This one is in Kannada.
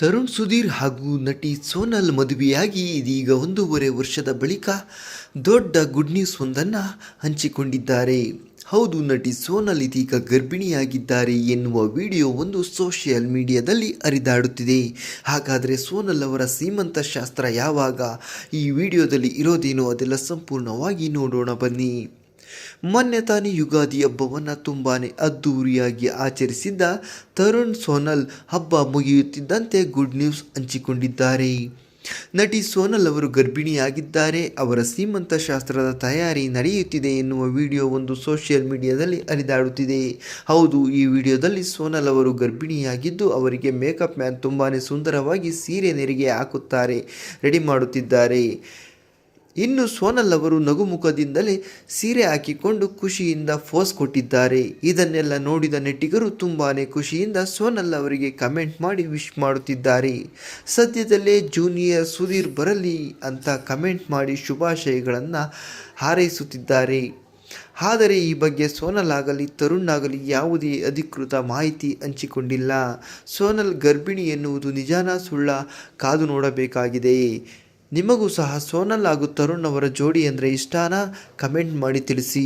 ತರುಣ್ ಸುಧೀರ್ ಹಾಗೂ ನಟಿ ಸೋನಲ್ ಮದುವೆಯಾಗಿ ಇದೀಗ 1.5 ವರ್ಷದ ಬಳಿಕ ದೊಡ್ಡ ಗುಡ್ ನ್ಯೂಸ್ ಒಂದನ್ನು ಹಂಚಿಕೊಂಡಿದ್ದಾರೆ. ಹೌದು, ನಟಿ ಸೋನಲ್ ಇದೀಗ ಗರ್ಭಿಣಿಯಾಗಿದ್ದಾರೆ ಎನ್ನುವ ವಿಡಿಯೋ ಒಂದು ಸೋಷಿಯಲ್ ಮೀಡಿಯಾದಲ್ಲಿ ಹರಿದಾಡುತ್ತಿದೆ. ಹಾಗಾದರೆ ಸೋನಲ್ ಅವರ ಸೀಮಂತ ಶಾಸ್ತ್ರ ಯಾವಾಗ? ಈ ವಿಡಿಯೋದಲ್ಲಿ ಇರೋದೇನೋ ಅದೆಲ್ಲ ಸಂಪೂರ್ಣವಾಗಿ ನೋಡೋಣ ಬನ್ನಿ. ಮೊನ್ನೆ ತಾನೇ ಯುಗಾದಿ ಹಬ್ಬವನ್ನು ತುಂಬಾನೇ ಅದ್ದೂರಿಯಾಗಿ ಆಚರಿಸಿದ್ದ ತರುಣ್ ಸೋನಲ್ ಹಬ್ಬ ಮುಗಿಯುತ್ತಿದ್ದಂತೆ ಗುಡ್ ನ್ಯೂಸ್ ಹಂಚಿಕೊಂಡಿದ್ದಾರೆ. ನಟಿ ಸೋನಲ್ ಅವರು ಗರ್ಭಿಣಿಯಾಗಿದ್ದಾರೆ, ಅವರ ಸೀಮಂತ ಶಾಸ್ತ್ರದ ತಯಾರಿ ನಡೆಯುತ್ತಿದೆ ಎನ್ನುವ ವಿಡಿಯೋ ಒಂದು ಸೋಷಿಯಲ್ ಮೀಡಿಯಾದಲ್ಲಿ ಹರಿದಾಡುತ್ತಿದೆ. ಹೌದು, ಈ ವಿಡಿಯೋದಲ್ಲಿ ಸೋನಲ್ ಅವರು ಗರ್ಭಿಣಿಯಾಗಿದ್ದು ಅವರಿಗೆ ಮೇಕಪ್ ಮ್ಯಾನ್ ತುಂಬಾನೇ ಸುಂದರವಾಗಿ ಸೀರೆ ನೆರಿಗೆ ಹಾಕುತ್ತಾರೆ, ರೆಡಿ ಮಾಡುತ್ತಿದ್ದಾರೆ. ಇನ್ನು ಸೋನಲ್ ಅವರು ನಗುಮುಖದಿಂದಲೇ ಸೀರೆ ಹಾಕಿಕೊಂಡು ಖುಷಿಯಿಂದ ಪೋಸ್ ಕೊಟ್ಟಿದ್ದಾರೆ. ಇದನ್ನೆಲ್ಲ ನೋಡಿದ ನೆಟ್ಟಿಗರು ತುಂಬಾನೇ ಖುಷಿಯಿಂದ ಸೋನಲ್ ಅವರಿಗೆ ಕಮೆಂಟ್ ಮಾಡಿ ವಿಶ್ ಮಾಡುತ್ತಿದ್ದಾರೆ. ಸದ್ಯದಲ್ಲೇ ಜೂನಿಯರ್ ಸುಧೀರ್ ಬರಲಿ ಅಂತ ಕಮೆಂಟ್ ಮಾಡಿ ಶುಭಾಶಯಗಳನ್ನು ಹಾರೈಸುತ್ತಿದ್ದಾರೆ. ಆದರೆ ಈ ಬಗ್ಗೆ ಸೋನಲ್ ಆಗಲಿ ತರುಣ್ ಆಗಲಿ ಯಾವುದೇ ಅಧಿಕೃತ ಮಾಹಿತಿ ಹಂಚಿಕೊಂಡಿಲ್ಲ. ಸೋನಲ್ ಗರ್ಭಿಣಿ ಎನ್ನುವುದು ನಿಜಾನ ಸುಳ್ಳ ಕಾದು ನೋಡಬೇಕಾಗಿದೆ. ನಿಮಗೂ ಸಹ ಸೋನಲ್ ಹಾಗೂ ತರುಣ್ ಅವರ ಜೋಡಿ ಅಂದರೆ ಇಷ್ಟನಾ? ಕಮೆಂಟ್ ಮಾಡಿ ತಿಳಿಸಿ.